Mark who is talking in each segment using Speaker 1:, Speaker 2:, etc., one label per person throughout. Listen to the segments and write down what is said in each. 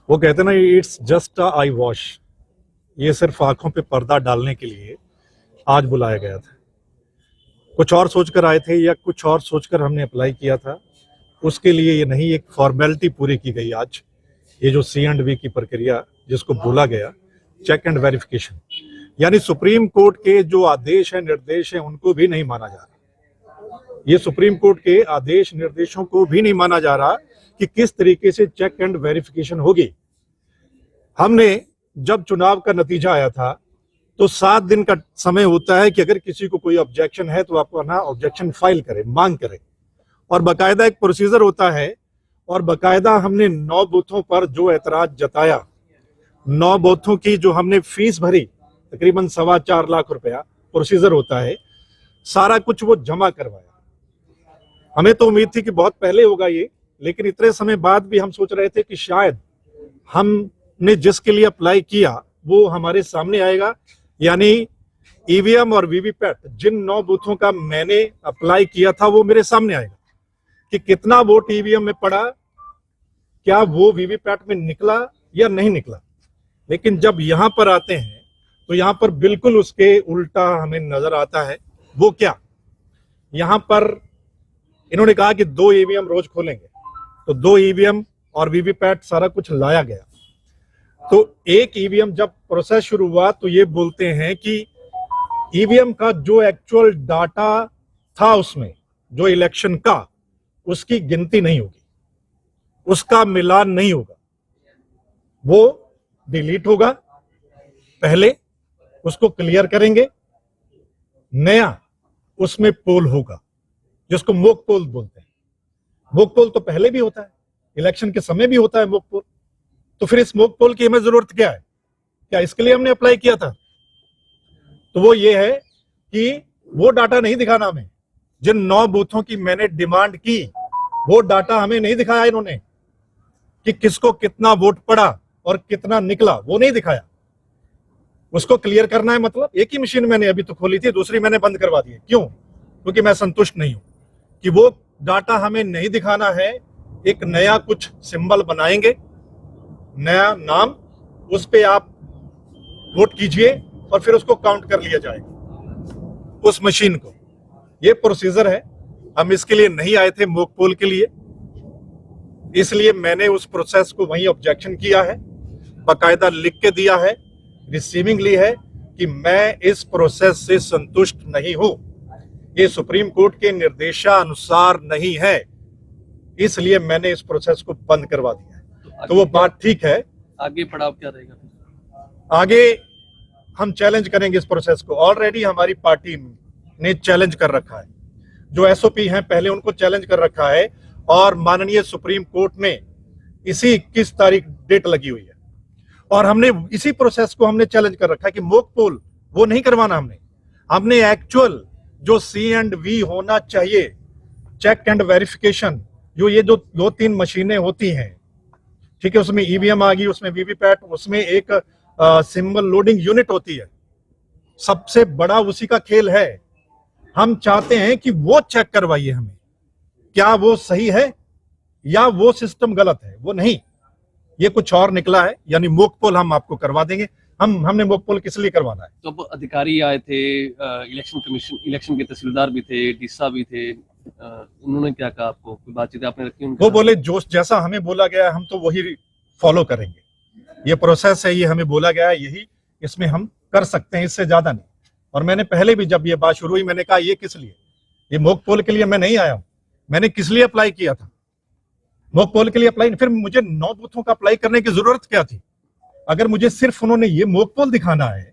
Speaker 1: वो कहते ना, it's just a I wash. ये सिर्फ आंखों पे पर्दा डालने के लिए आज बुलाया गया था। कुछ और सोचकर आए थे या कुछ और सोचकर हमने अप्लाई किया था, उसके लिए ये नहीं, एक फॉर्मेलिटी पूरी की गई आज। ये जो C&V की प्रक्रिया जिसको बोला गया चेक एंड वेरिफिकेशन, यानी सुप्रीम कोर्ट के जो आदेश है, निर्देश है, उनको भी नहीं माना जा रहा। ये सुप्रीम कोर्ट के आदेश निर्देशों को भी नहीं माना जा रहा कि किस तरीके से चेक एंड वेरिफिकेशन होगी। हमने जब चुनाव का नतीजा आया था तो 7 दिन का समय होता है कि अगर किसी को कोई ऑब्जेक्शन है तो आप अपना ऑब्जेक्शन फाइल करें, मांग करें, और बकायदा एक प्रोसीजर होता है। और बकायदा हमने 9 बूथों पर जो एतराज जताया, 9 बूथों की जो हमने फीस भरी, तकरीबन 4.25 लाख रुपया प्रोसीजर होता है, सारा कुछ वो जमा करवाया। हमें तो उम्मीद थी कि बहुत पहले होगा ये, लेकिन इतने समय बाद भी हम सोच रहे थे कि शायद हमने जिसके लिए अप्लाई किया वो हमारे सामने आएगा, यानी ईवीएम और वीवीपैट, जिन 9 बूथों का मैंने अप्लाई किया था वो मेरे सामने आएगा कि कितना वोट ईवीएम में पड़ा, क्या वो वीवीपैट में निकला या नहीं निकला। लेकिन जब यहां पर आते हैं तो यहां पर बिल्कुल उसके उल्टा हमें नजर आता है। वो क्या, यहां पर इन्होंने कहा कि 2 ईवीएम रोज खोलेंगे, तो 2 ईवीएम और वीवीपैट सारा कुछ लाया गया। तो एक ईवीएम जब प्रोसेस शुरू हुआ तो ये बोलते हैं कि ईवीएम का जो एक्चुअल डाटा था उसमें, जो इलेक्शन का, उसकी गिनती नहीं होगी, उसका मिलान नहीं होगा, वो डिलीट होगा, पहले उसको क्लियर करेंगे, नया उसमें पोल होगा, जिसको मॉक पोल बोलते हैं। मॉक पोल तो पहले भी होता है, इलेक्शन के समय भी होता है मॉक पोल। तो फिर इस मॉक पोल की हमें जरूरत क्या है? क्या इसके लिए हमने अप्लाई किया था? तो वो ये है कि वो डाटा नहीं दिखाना हमें, जिन 9 बूथों की मैंने डिमांड की वो डाटा हमें नहीं दिखाया इन्होंने, कि किसको कितना वोट पड़ा और कितना निकला, वो नहीं दिखाया। उसको क्लियर करना है। मतलब एक ही मशीन मैंने अभी तो खोली थी, दूसरी मैंने बंद करवा दी है। क्यों? क्योंकि मैं संतुष्ट नहीं हूं कि वो डाटा हमें नहीं दिखाना है। एक नया कुछ सिंबल बनाएंगे, नया नाम, उस पे आप वोट कीजिए और फिर उसको काउंट कर लिया जाएगा उस मशीन को। ये प्रोसीजर है। हम इसके लिए नहीं आए थे मॉक पोल के लिए, इसलिए मैंने उस प्रोसेस को वहीं ऑब्जेक्शन किया है, बाकायदा लिख के दिया है, रिसीविंग ली है कि मैं इस प्रोसेस से संतुष्ट नहीं हूं, ये सुप्रीम कोर्ट के निर्देशानुसार नहीं है, इसलिए मैंने इस प्रोसेस को बंद करवा दिया है। तो वो बात ठीक है।
Speaker 2: आगे पड़ाव क्या रहेगा?
Speaker 1: आगे हम चैलेंज करेंगे इस प्रोसेस को। ऑलरेडी हमारी पार्टी ने चैलेंज कर रखा है, जो एसओपी हैं पहले उनको चैलेंज कर रखा है, और माननीय सुप्रीम कोर्ट में इसी 21 तारीख डेट लगी हुई है, और हमने इसी प्रोसेस को हमने चैलेंज कर रखा है कि मॉक पोल वो नहीं करवाना। हमने एक्चुअल जो C&V होना चाहिए, चेक एंड वेरिफिकेशन, जो ये जो 2-3 मशीनें होती हैं, ठीक है, उसमें ईवीएम आ गई, उसमें वीवीपैट, उसमें एक सिंबल लोडिंग यूनिट होती है, सबसे बड़ा उसी का खेल है। हम चाहते हैं कि वो चेक करवाइए हमें, क्या वो सही है या वो सिस्टम गलत है। वो नहीं, ये कुछ और निकला है, यानी मॉक पोल हम आपको करवा देंगे। हमने मॉक पोल किस लिए करवाना है?
Speaker 2: तो अब अधिकारी आए थे, इलेक्शन कमीशन, इलेक्शन के तहसीलदार भी थे, डीसा भी थे, उन्होंने क्या कहा आपको? कोई बातचीत आपने रखी उनके
Speaker 1: वो
Speaker 2: साथ?
Speaker 1: बोले जो जैसा हमें बोला गया है हम तो वही फॉलो करेंगे, ये प्रोसेस है, ये हमें बोला गया है, यही इसमें हम कर सकते हैं, इससे ज्यादा नहीं। और मैंने पहले भी जब ये बात शुरू हुई मैंने कहा ये किस लिए, ये मॉक पोल के लिए मैं नहीं आया हूं। मैंने किस लिए अप्लाई किया था? मॉक पोल के लिए अप्लाई, फिर मुझे 9 बूथों का अप्लाई करने की जरूरत क्या थी? अगर मुझे सिर्फ उन्होंने ये मॉक पोल दिखाना है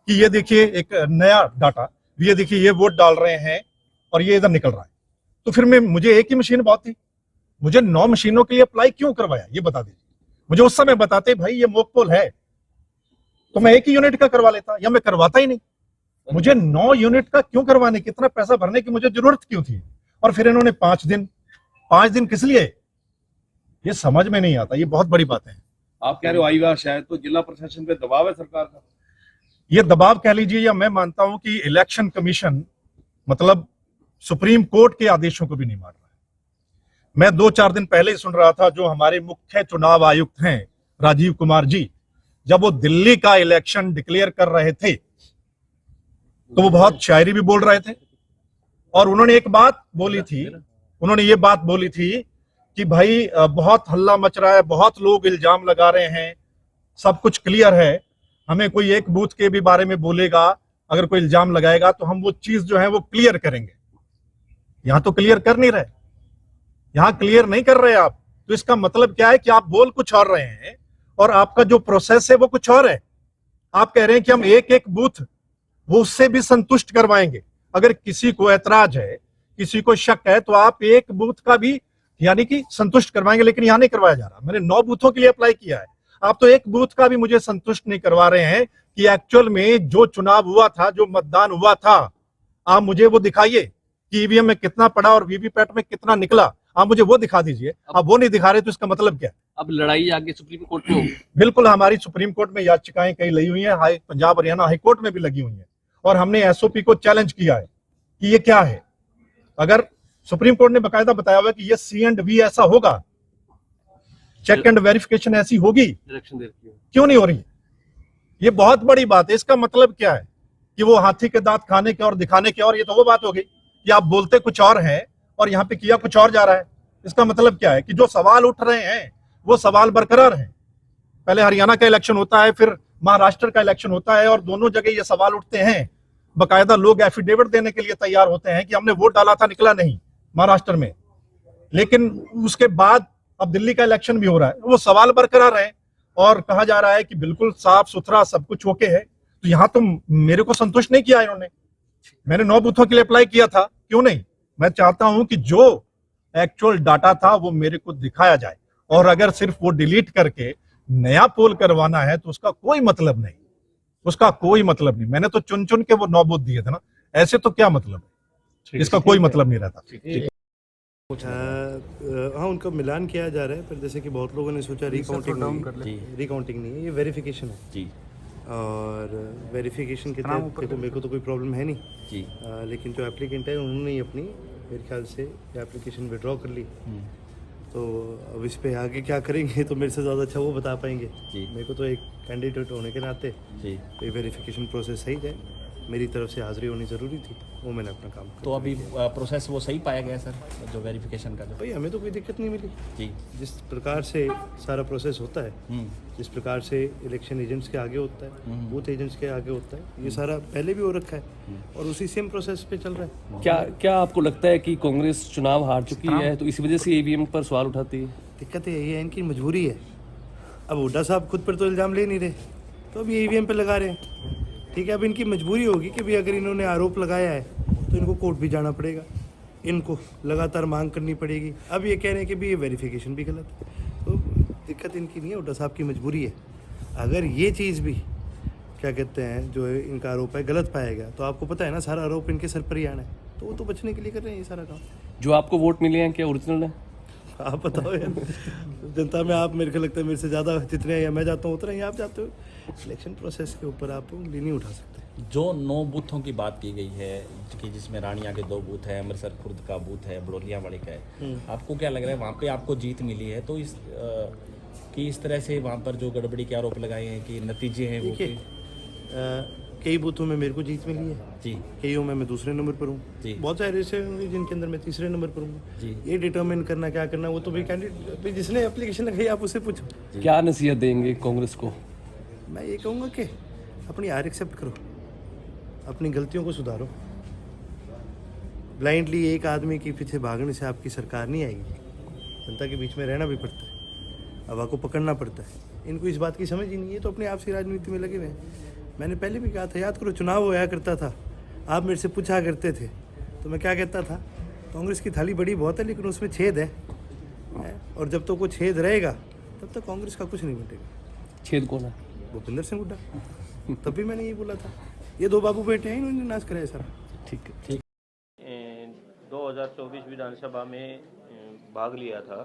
Speaker 1: कि ये देखिए एक नया डाटा, ये देखिए ये वोट डाल रहे हैं और ये इधर निकल रहा है, तो फिर मुझे एक ही मशीन बहुत थी। मुझे 9 मशीनों के लिए अप्लाई क्यों करवाया, ये बता दीजिए मुझे। उस समय बताते भाई ये मॉक पोल है तो मैं एक ही यूनिट का करवा लेता, या मैं करवाता ही नहीं। मुझे 9 यूनिट का क्यों करवाने, कितना पैसा भरने की मुझे जरूरत क्यों थी? और फिर इन्होंने 5 दिन किस लिए, ये समझ में नहीं आता। ये बहुत बड़ी बात है।
Speaker 3: आप कह रहे हो आई बार शायद तो जिला प्रशासन पे दबाव है सरकार का?
Speaker 1: ये दबाव कह लीजिए, या मैं मानता हूं कि इलेक्शन कमीशन मतलब सुप्रीम कोर्ट के आदेशों को भी नहीं मान रहा है। मैं 2-4 दिन पहले ही सुन रहा था, जो हमारे मुख्य चुनाव आयुक्त हैं राजीव कुमार जी, जब वो दिल्ली का इलेक्शन डिक्लेयर कर रहे थे तो वो बहुत शायरी भी बोल रहे थे और उन्होंने एक बात बोली थी, उन्होंने ये बात बोली थी कि भाई बहुत हल्ला मच रहा है, बहुत लोग इल्जाम लगा रहे हैं, सब कुछ क्लियर है, हमें कोई एक बूथ के भी बारे में बोलेगा, अगर कोई इल्जाम लगाएगा तो हम वो चीज जो है वो क्लियर करेंगे। यहां तो क्लियर कर नहीं रहे, यहां क्लियर नहीं कर रहे आप, तो इसका मतलब क्या है कि आप बोल कुछ और रहे हैं और आपका जो प्रोसेस है वो कुछ और है। आप कह रहे हैं कि हम एक एक बूथ वो उससे भी संतुष्ट करवाएंगे। अगर किसी को ऐतराज है, किसी को शक है, तो आप एक बूथ का भी यानी कि संतुष्ट करवाएंगे, लेकिन यहां नहीं करवाया जा रहा। मैंने 9 बूथों के लिए अप्लाई किया है, आप तो एक बूथ का भी मुझे संतुष्ट नहीं करवा रहे हैं कि एक्चुअल में जो चुनाव हुआ था, जो मतदान हुआ था, आप मुझे वो दिखाइए कि ईवीएम में कितना पड़ा और वीवीपैट में कितना निकला, आप मुझे वो दिखा दीजिए। आप वो नहीं दिखा रहे तो इसका मतलब क्या है?
Speaker 2: अब लड़ाई आगे सुप्रीम कोर्ट में होगी।
Speaker 1: बिल्कुल, हमारी सुप्रीम कोर्ट में याचिकाएं कई लगी हुई हैं, पंजाब हरियाणा हाई कोर्ट में भी लगी हुई हैं और हमने एसओपी को चैलेंज किया है कि ये क्या है। अगर सुप्रीम कोर्ट ने बकायदा बताया हुआ कि ये C&V ऐसा होगा, चेक एंड वेरिफिकेशन ऐसी होगी,
Speaker 2: इलेक्शन देखती है।
Speaker 1: क्यों नहीं हो रही? ये बहुत बड़ी बात है। इसका मतलब क्या है कि वो हाथी के दांत खाने के और दिखाने के और, ये तो वो बात हो गई कि आप बोलते कुछ और हैं और यहाँ पे किया कुछ और जा रहा है। इसका मतलब क्या है कि जो सवाल उठ रहे हैं वो सवाल बरकरार हैं। पहले हरियाणा का इलेक्शन होता है, फिर महाराष्ट्र का इलेक्शन होता है और दोनों जगह ये सवाल उठते हैं। बकायदा लोग एफिडेविट देने के लिए तैयार होते हैं कि हमने वोट डाला था, निकला नहीं महाराष्ट्र में, लेकिन उसके बाद अब दिल्ली का इलेक्शन भी हो रहा है, वो सवाल बरकरार है और कहा जा रहा है कि बिल्कुल साफ सुथरा सब कुछ ओके है। तो यहाँ तो मेरे को संतुष्ट नहीं किया इन्होंने। मैंने 9 बूथों के लिए अप्लाई किया था, क्यों नहीं? मैं चाहता हूं कि जो एक्चुअल डाटा था वो मेरे को दिखाया जाए, और अगर सिर्फ वो डिलीट करके नया पोल करवाना है तो उसका कोई मतलब नहीं, उसका कोई मतलब नहीं। मैंने तो चुन चुन के वो 9 बूथ दिए थे ना, ऐसे तो क्या मतलब है? इसका कोई मतलब नहीं रहता।
Speaker 4: हाँ, उनका मिलान किया जा रहा है, पर जैसे कि बहुत लोगों ने सोचा रिकाउंटिंग नहीं है, ये वेरिफिकेशन है
Speaker 5: जी।
Speaker 4: और वेरिफिकेशन के तहत देखो मेरे को तो कोई प्रॉब्लम है नहीं
Speaker 5: जी।
Speaker 4: लेकिन जो एप्लीकेंट है उन्होंने ही अपनी मेरे ख्याल से एप्लीकेशन विड्रॉ कर ली। तो अब इस पे आगे क्या करेंगे तो मेरे से ज़्यादा अच्छा वो बता पाएंगे
Speaker 5: जी।
Speaker 4: मेरे को तो एक कैंडिडेट होने के नाते
Speaker 5: जी।
Speaker 4: ये वेरिफिकेशन प्रोसेस सही जाए, मेरी तरफ से हाज़िरी होनी ज़रूरी थी, वो मैंने अपना काम
Speaker 5: तो अभी प्रोसेस वो सही पाया गया सर, जो वेरिफिकेशन का जो
Speaker 4: भाई हमें तो कोई दिक्कत नहीं मिली।
Speaker 5: जी।
Speaker 4: जिस प्रकार से सारा प्रोसेस होता है, जिस प्रकार से इलेक्शन एजेंट्स के आगे होता है, बूथ एजेंट्स के आगे होता है, ये सारा पहले भी हो रखा है और उसी सेम प्रोसेस पे चल रहा है।
Speaker 2: क्या आपको लगता है कि कांग्रेस चुनाव हार चुकी है तो इसी वजह से ईवीएम पर सवाल उठाती है?
Speaker 4: दिक्कत ये है, इनकी मजबूरी है। अब हुड्डा साहब खुद पर तो इल्ज़ाम ले नहीं रहे, तो अब ये ईवीएम पे लगा रहे हैं। ठीक है, अब इनकी मजबूरी होगी कि भाई अगर इन्होंने आरोप लगाया है तो इनको कोर्ट भी जाना पड़ेगा, इनको लगातार मांग करनी पड़ेगी। अब ये कह रहे हैं कि भाई ये वेरिफिकेशन भी गलत है, तो दिक्कत इनकी नहीं है, हुड्डा साहब की मजबूरी है। अगर ये चीज़ भी क्या कहते हैं जो इनका आरोप है गलत पाया गया तो आपको पता है ना सारा आरोप इनके सर पर ही आना है, तो वो तो बचने के लिए कर रहे हैं ये सारा काम।
Speaker 2: जो आपको वोट मिले हैं क्या ओरिजिनल है?
Speaker 4: आप बताओ यार, जनता में आप मेरे को लगता है मेरे से ज़्यादा जितने या मैं जाता हूँ उतना ही आप जाते हो। इलेक्शन प्रोसेस के ऊपर आप उंगली नहीं उठा सकते।
Speaker 5: जो 9 बूथों की बात की गई है कि जिसमें रानिया के 2 बूथ है, अमृतसर खुर्द का बूथ है, बड़ोलिया वाले का है, आपको क्या लग रहा है वहाँ पे आपको जीत मिली है तो इस तरह से वहाँ पर जो गड़बड़ी के आरोप लगाए हैं कि नतीजे हैं वो
Speaker 4: कई बूथों में मेरे को जीत मिली है
Speaker 5: जी,
Speaker 4: कईयों में मैं दूसरे नंबर पर हूँ, बहुत सारे ऐसे होंगे जिनके अंदर मैं तीसरे नंबर पर हूँ
Speaker 5: जी।
Speaker 4: ये डिटरमिन करना क्या करना वो तो भाई कैंडिडेट जिसने एप्लीकेशन लगाई आप उससे पूछो।
Speaker 2: क्या नसीहत देंगे कांग्रेस को?
Speaker 4: मैं ये कहूँगा कि अपनी हार एक्सेप्ट करो, अपनी गलतियों को सुधारो। ब्लाइंडली एक आदमी के पीछे भागने से आपकी सरकार नहीं आएगी, जनता के बीच में रहना भी पड़ता है, हवा को पकड़ना पड़ता है। इनको इस बात की समझ ही नहीं है, तो अपने आप से राजनीति में लगे हुए हैं। मैंने पहले भी कहा था, याद करो चुनाव होया करता था, आप मेरे से पूछा करते थे तो मैं क्या कहता था, कांग्रेस की थाली बड़ी बहुत है लेकिन उसमें छेद है और जब तक वो छेद रहेगा तब तक कांग्रेस का कुछ नहीं मिटेगा।
Speaker 2: छेद कौन है?
Speaker 4: भूपेंद्र सिंह हुड्डा। तब भी मैंने ये बोला था, ये 2 बाबू बेटे हैं, इन्होंने नाश कराया सर।
Speaker 2: ठीक है, ठीक।
Speaker 6: 2024 विधानसभा में भाग लिया था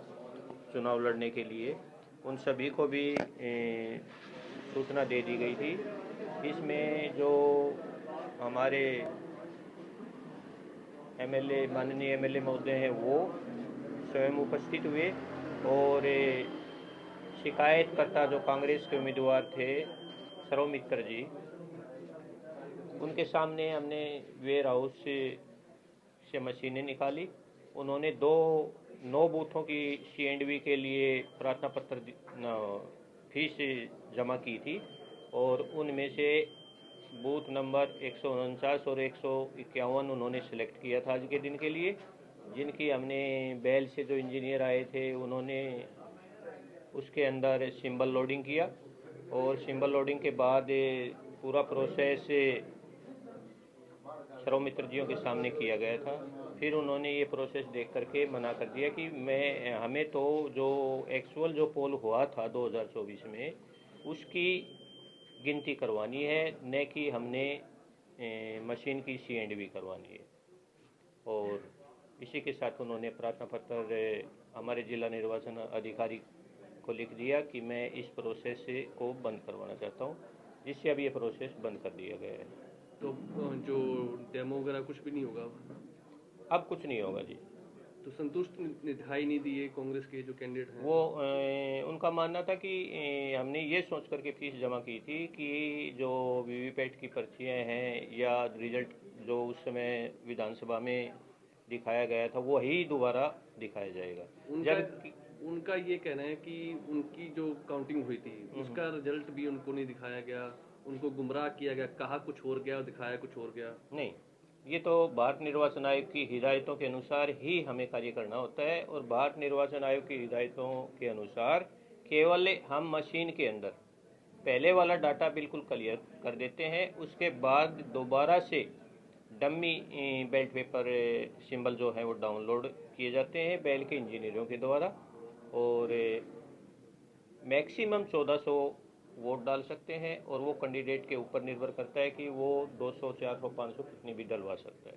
Speaker 6: चुनाव लड़ने के लिए, उन सभी को भी सूचना दे दी गई थी। इसमें जो हमारे एमएलए माननीय एमएलए महोदय हैं वो स्वयं उपस्थित हुए और शिकायतकर्ता जो कांग्रेस के उम्मीदवार थे सर्वमित्र जी, उनके सामने हमने वेयर हाउस से मशीनें निकाली। उन्होंने 9 बूथों की CNV के लिए प्रार्थना पत्र फीस जमा की थी और उनमें से बूथ नंबर 149 और 151 उन्होंने सेलेक्ट किया था आज के दिन के लिए, जिनकी हमने बैल से जो इंजीनियर आए थे उन्होंने उसके अंदर सिंबल लोडिंग किया और सिंबल लोडिंग के बाद पूरा प्रोसेस सर्वमित्र जियों के सामने किया गया था। फिर उन्होंने ये प्रोसेस देख करके मना कर दिया कि हमें तो जो एक्चुअल जो पोल हुआ था 2024 में उसकी गिनती करवानी है, न कि हमने मशीन की CNV करवानी है। और इसी के साथ उन्होंने प्रार्थना पत्र हमारे जिला निर्वाचन अधिकारी को लिख दिया कि मैं इस प्रोसेस को बंद करवाना चाहता हूँ, जिससे अब ये प्रोसेस बंद कर दिया गया है।
Speaker 2: तो जो डेमो वगैरह कुछ भी नहीं होगा?
Speaker 6: अब कुछ नहीं होगा जी।
Speaker 2: तो संतुष्ट दिखाई नहीं दिए कांग्रेस के जो कैंडिडेट हैं?
Speaker 6: वो उनका मानना था कि हमने ये सोच करके फीस जमा की थी कि जो वीवीपैट की पर्चियाँ हैं या रिजल्ट जो उस समय विधानसभा में दिखाया गया था वही दोबारा दिखाया जाएगा।
Speaker 2: उनका ये कहना है कि उनकी जो काउंटिंग हुई थी उसका रिजल्ट भी उनको नहीं दिखाया गया, उनको गुमराह किया गया, कहा कुछ और गया और दिखाया कुछ और गया।
Speaker 6: नहीं, ये तो भारत निर्वाचन आयोग की हिदायतों के अनुसार ही हमें कार्य करना होता है और भारत निर्वाचन आयोग की हिदायतों के अनुसार केवल हम मशीन के अंदर पहले वाला डाटा बिल्कुल क्लियर कर देते हैं, उसके बाद दोबारा से डमी बैलेट पेपर सिंबल जो है वो डाउनलोड किए जाते हैं बैल के इंजीनियरों के द्वारा और मैक्सिमम 1400 वोट डाल सकते हैं और वो कैंडिडेट के ऊपर निर्भर करता है कि वो 200, 400, 500 कितनी भी डलवा सकता है।